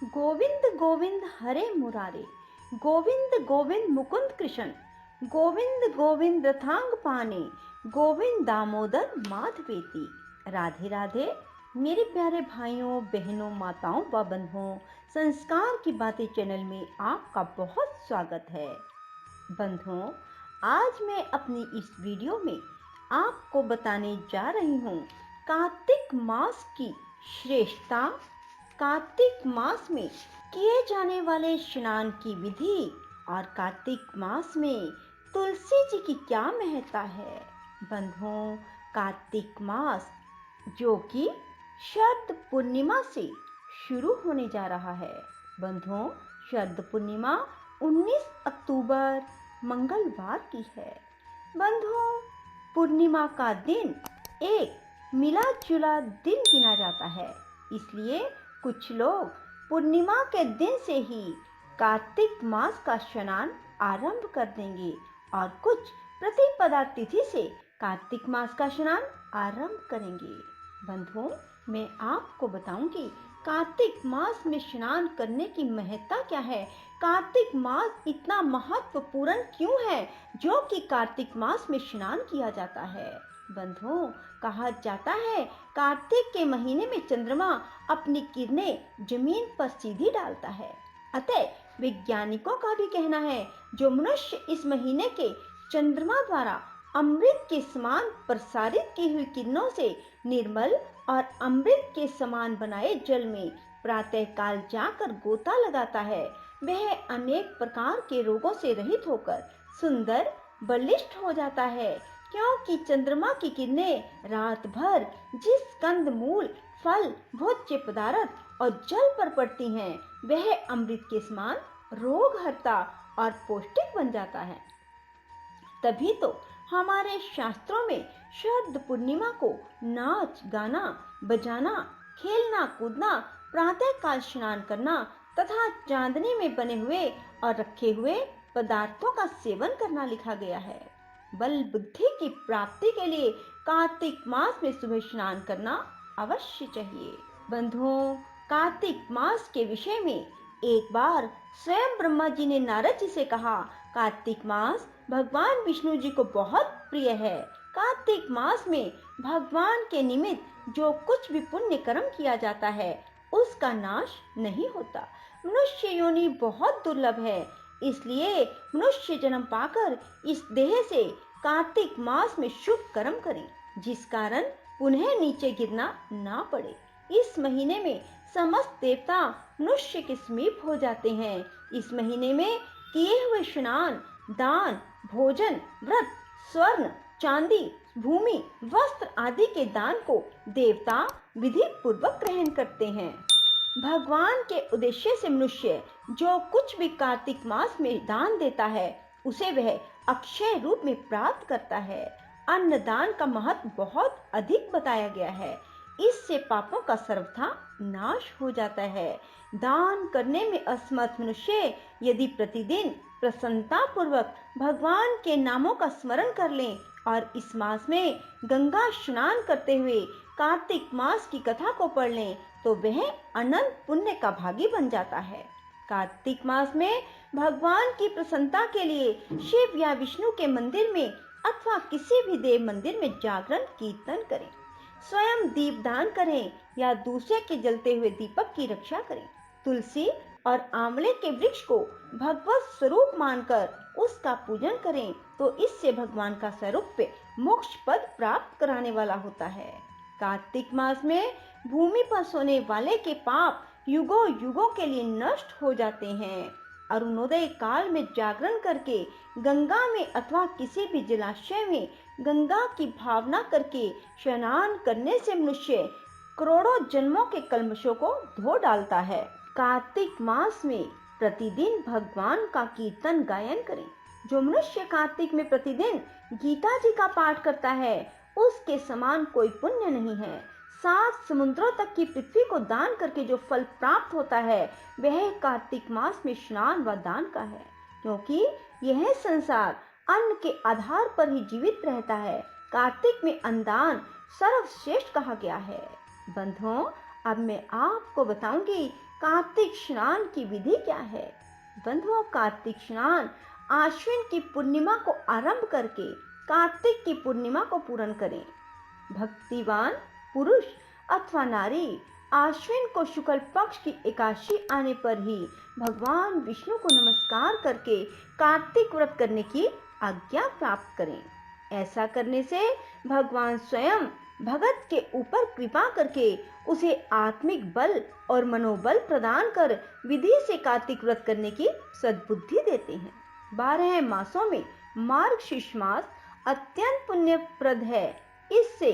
गोविंद गोविंद हरे मुरारे, गोविंद गोविंद मुकुंद कृष्ण, गोविंद गोविंद रथांग पाने, गोविंद दामोदर माधवेती। राधे राधे मेरे प्यारे भाइयों बहनों माताओं व बंधुओं, संस्कार की बातें चैनल में आपका बहुत स्वागत है। बंधुओं, आज मैं अपनी इस वीडियो में आपको बताने जा रही हूँ कार्तिक मास की श्रेष्ठता, कार्तिक मास में किए जाने वाले स्नान की विधि और कार्तिक मास में तुलसी जी की क्या महत्ता है। बंधुओं, कार्तिक मास जो कि शरद पूर्णिमा से शुरू होने जा रहा है। बंधुओं, शरद पूर्णिमा 19 अक्टूबर मंगलवार की है। बंधुओं, पूर्णिमा का दिन एक मिला जुला दिन गिना जाता है, इसलिए कुछ लोग पूर्णिमा के दिन से ही कार्तिक मास का स्नान आरंभ कर देंगे और कुछ प्रतिपदा तिथि से कार्तिक मास का स्नान आरंभ करेंगे। बंधुओं, मैं आपको बताऊंगी कार्तिक मास में स्नान करने की महत्ता क्या है, कार्तिक मास इतना महत्वपूर्ण क्यों है जो कि कार्तिक मास में स्नान किया जाता है। बंधुओं, कहा जाता है कार्तिक के महीने में चंद्रमा अपनी किरणें जमीन पर सीधी डालता है। अतः वैज्ञानिकों का भी कहना है जो मनुष्य इस महीने के चंद्रमा द्वारा अमृत के समान प्रसारित की हुई किरणों से निर्मल और अमृत के समान बनाए जल में प्रातः काल जाकर गोता लगाता है, वह अनेक प्रकार के रोगों से रहित होकर सुंदर बलिष्ठ हो जाता है, क्योंकि चंद्रमा की किरणें रात भर जिस कंद मूल फल भोज्य पदार्थ और जल पर पड़ती हैं, वह अमृत के समान रोग हरता और पौष्टिक बन जाता है। तभी तो हमारे शास्त्रों में शरद पूर्णिमा को नाच गाना बजाना, खेलना कूदना, प्रातः काल स्नान करना तथा चांदनी में बने हुए और रखे हुए पदार्थों का सेवन करना लिखा गया है। बल बुद्धि की प्राप्ति के लिए कार्तिक मास में सुबह स्नान करना अवश्य चाहिए। बंधुओं, कार्तिक मास के विषय में एक बार स्वयं ब्रह्मा जी ने नारद जी से कहा, कार्तिक मास भगवान विष्णु जी को बहुत प्रिय है। कार्तिक मास में भगवान के निमित्त जो कुछ भी पुण्य कर्म किया जाता है उसका नाश नहीं होता। मनुष्य योनि बहुत दुर्लभ है, इसलिए मनुष्य जन्म पाकर इस देह से कार्तिक मास में शुभ कर्म करें, जिस कारण पुनः नीचे गिरना ना पड़े। इस महीने में समस्त देवता मनुष्य के समीप हो जाते हैं। इस महीने में किए हुए स्नान, दान, भोजन, व्रत, स्वर्ण, चांदी, भूमि, वस्त्र आदि के दान को देवता विधि पूर्वक ग्रहण करते हैं। भगवान के उद्देश्य से मनुष्य जो कुछ भी कार्तिक मास में दान देता है उसे वह अक्षय रूप में प्राप्त करता है। अन्नदान का महत्व बहुत अधिक बताया गया है, इससे पापों का सर्वथा नाश हो जाता है। दान करने में असमर्थ मनुष्य यदि प्रतिदिन प्रसन्नता पूर्वक भगवान के नामों का स्मरण कर लें और इस मास में गंगा स्नान करते हुए कार्तिक मास की कथा को पढ़ लें तो वह अनंत पुण्य का भागी बन जाता है। कार्तिक मास में भगवान की प्रसन्नता के लिए शिव या विष्णु के मंदिर में अथवा किसी भी देव मंदिर में जागरण कीर्तन करें, स्वयं दीपदान करें या दूसरे के जलते हुए दीपक की रक्षा करें। तुलसी और आंवले के वृक्ष को भगवत स्वरूप मानकर उसका पूजन करें तो इससे भगवान का स्वरूप मोक्ष पद प्राप्त कराने वाला होता है। कार्तिक मास में भूमि पर सोने वाले के पाप युगों युगों के लिए नष्ट हो जाते हैं। अरुणोदय काल में जागरण करके गंगा में अथवा किसी भी जलाशय में गंगा की भावना करके स्नान करने से मनुष्य करोड़ों जन्मों के कल्मशों को धो डालता है। कार्तिक मास में प्रतिदिन भगवान का कीर्तन गायन करें। जो मनुष्य कार्तिक में प्रतिदिन गीता जी का पाठ करता है उसके समान कोई पुण्य नहीं है। 7 समुद्रों तक की पृथ्वी को दान करके जो फल प्राप्त होता है वह कार्तिक मास में स्नान व दान का है, क्योंकि यह संसार अन्न के आधार पर ही जीवित रहता है। कार्तिक में अन्नदान सर्वश्रेष्ठ कहा गया है। बंधुओं, अब मैं आपको बताऊंगी कार्तिक स्नान की विधि क्या है। बंधुओं, कार्तिक स्नान आश्विन की पूर्णिमा को आरंभ करके कार्तिक की पूर्णिमा को पूर्ण करें। भक्तिवान पुरुष अथवा नारी आश्विन को शुक्ल पक्ष की एकादशी आने पर ही भगवान विष्णु को नमस्कार करके कार्तिक व्रत करने की आज्ञा प्राप्त करें। ऐसा करने से भगवान स्वयं भगत के ऊपर कृपा करके उसे आत्मिक बल और मनोबल प्रदान कर विधि से कार्तिक व्रत करने की सद्बुद्धि देते हैं। 12 मासों में मार्गशीर्ष मास अत्यंत पुण्यप्रद है। इससे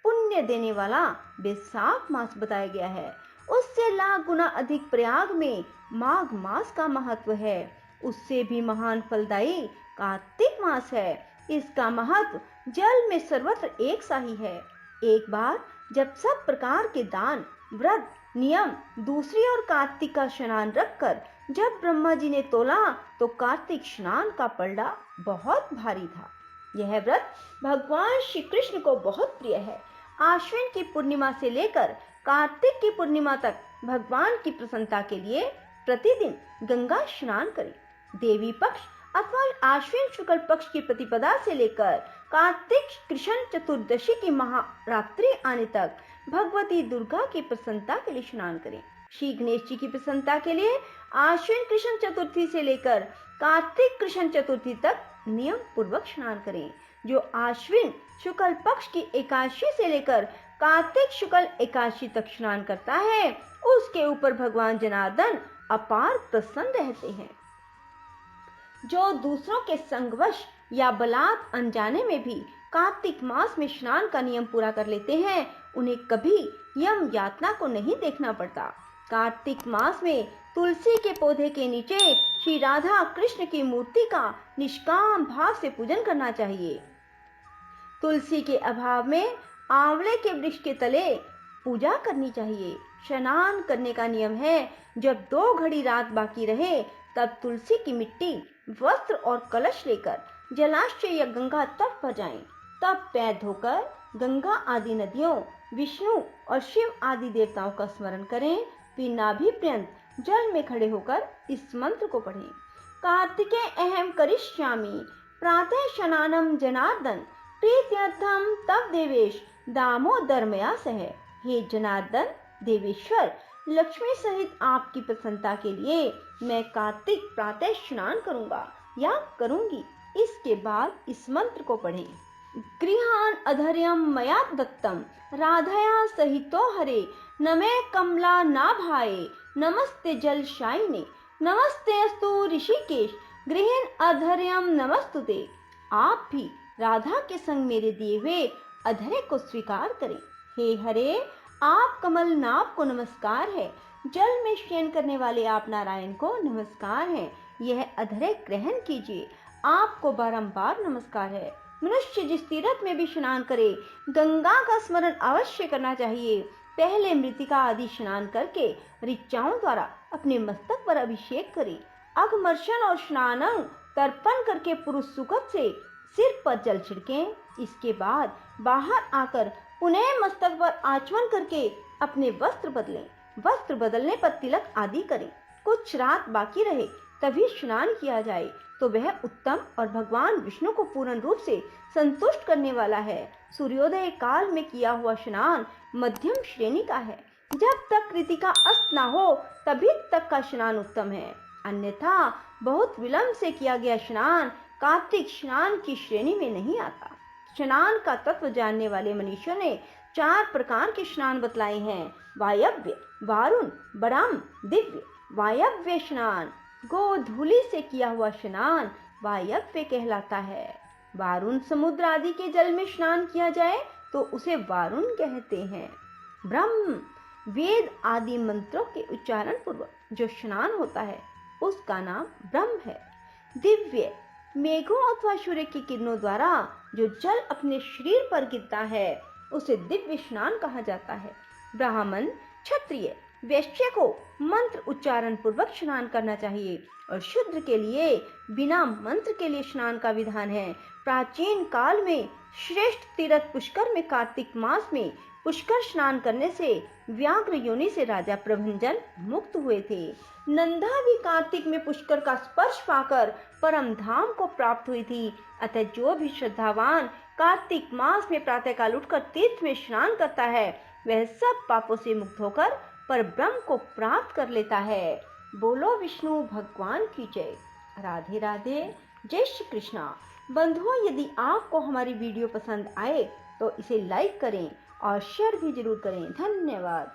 पुण्य देने वाला वैशाख मास बताया गया है। उससे लाख गुना अधिक प्रयाग में माघ मास का महत्व है। उससे भी महान फलदायी कार्तिक मास है। इसका महत्व जल में सर्वत्र एक सा ही है। एक बार जब सब प्रकार के दान व्रत नियम दूसरी ओर कार्तिक का स्नान रखकर जब ब्रह्मा जी ने तोला तो कार्तिक स्नान का पलड़ा बहुत भारी था। यह व्रत भगवान श्री कृष्ण को बहुत प्रिय है। आश्विन की पूर्णिमा से लेकर कार्तिक की पूर्णिमा तक भगवान की प्रसन्नता के लिए प्रतिदिन गंगा स्नान करें। देवी पक्ष अथवा आश्विन शुक्ल पक्ष की प्रतिपदा से लेकर कार्तिक कृष्ण चतुर्दशी की महारात्रि आने तक भगवती दुर्गा की प्रसन्नता के लिए स्नान करें। श्री गणेश जी की प्रसन्नता के लिए आश्विन कृष्ण चतुर्थी से लेकर कार्तिक कृष्ण चतुर्थी तक नियम पूर्वक स्नान करें। जो आश्विन शुक्ल पक्ष की एकादशी से लेकर कार्तिक शुक्ल एकादशी तक स्नान करता है उसके ऊपर भगवान जनार्दन अपार प्रसन्न रहते हैं। जो दूसरों के संगवश या बलात् अनजाने में भी कार्तिक मास में स्नान का नियम पूरा कर लेते हैं उन्हें कभी यम यातना को नहीं देखना पड़ता। कार्तिक मास में तुलसी के पौधे के नीचे श्री राधा कृष्ण की मूर्ति का निष्काम भाव से पूजन करना चाहिए। तुलसी के अभाव में आंवले के वृक्ष के तले पूजा करनी चाहिए। स्नान करने का नियम है जब 2 घड़ी रात बाकी रहे तब तुलसी की मिट्टी वस्त्र और कलश लेकर जलाशय या गंगा तट पर जाएं। तब पैर धोकर गंगा आदि नदियों विष्णु और शिव आदि देवताओं का स्मरण करें। फिर नाभि पर्यंत जल में खड़े होकर इस मंत्र को पढ़ें। कार्तिके अहम करिष्यामि प्रातः स्नानम जनार्दन प्रीत्यर्थम तव देवेश दामोदर मया सह। हे जनार्दन देवेश्वर, लक्ष्मी सहित आपकी प्रसन्नता के लिए मैं कार्तिक प्रातः स्नान करूंगा या करूंगी। इसके बाद इस मंत्र को पढ़ें। गृहान अधर्यम मया दत्तम राधया सहितो हरे नमे कमला नाभाए नमस्ते जल शाइने नमस्ते अस्तु ऋषिकेश गृहीन अधर्यम नमस्तुते। आप भी राधा के संग मेरे दिए हुए अधरे को स्वीकार करें। हे हरे, आप कमल नाभ को नमस्कार है। जल में शयन करने वाले आप नारायण को नमस्कार है। यह अधरे ग्रहण कीजिए। आपको बारंबार नमस्कार है। मनुष्य जिस तीर्थ में भी स्नान करे गंगा का स्मरण अवश्य करना चाहिए। पहले मृतिका आदि स्नान करके ऋचाओं द्वारा अपने मस्तक पर अभिषेक करे। अघमर्शन और स्नानं तर्पण करके पुरुष सुकत से सिर पर जल छिड़कें। इसके बाद बाहर आकर पुनः मस्तक पर आचमन करके अपने वस्त्र बदलें। वस्त्र बदलने पर तिलक आदि करें। कुछ रात बाकी रहे तभी स्नान किया जाए तो वह उत्तम और भगवान विष्णु को पूर्ण रूप से संतुष्ट करने वाला है। सूर्योदय काल में किया हुआ स्नान मध्यम श्रेणी का है। जब तक ऋतिका अस्त न हो तभी तक का स्नान उत्तम है। अन्यथा बहुत विलंब से किया गया स्नान कार्तिक स्नान की श्रेणी में नहीं आता। स्नान का तत्व जानने वाले मनीषियों ने 4 प्रकार के स्नान बतलाए हैं। वायव्य, वारुण, बराम, दिव्य। वायव्य स्नान गोधूलि से किया हुआ स्नान वायव्य कहलाता है। वारुण समुद्र आदि के जल में स्नान किया जाए तो उसे वारुण कहते हैं। ब्रह्म वेद आदि मंत्रों के उच्चारण पूर्वक जो स्नान होता है उसका नाम ब्रह्म है। दिव्य मेघों अथवा सूर्य की किरणों द्वारा जो जल अपने शरीर पर गिरता है उसे दिव्य स्नान कहा जाता है। ब्राह्मण, क्षत्रिय, वैश्य को मंत्र उच्चारण पूर्वक स्नान करना चाहिए और शूद्र के लिए बिना मंत्र के लिए स्नान का विधान है। प्राचीन काल में श्रेष्ठ तीर्थ पुष्कर में कार्तिक मास में पुष्कर स्नान करने से व्याघ्र योनि से राजा प्रभंजन मुक्त हुए थे। नंदा भी कार्तिक में पुष्कर का स्पर्श पाकर परम धाम को प्राप्त हुई थी। अतः जो भी श्रद्धावान कार्तिक मास में प्रातःकाल उठकर तीर्थ में स्नान करता है, वह सब पापों से मुक्त होकर पर ब्रह्म को प्राप्त कर लेता है। बोलो विष्णु भगवान की जय। राधे राधे। जय श्री कृष्णा। बंधुओं, यदि आपको हमारी वीडियो पसंद आए तो इसे लाइक करें और शेयर भी जरूर करें। धन्यवाद।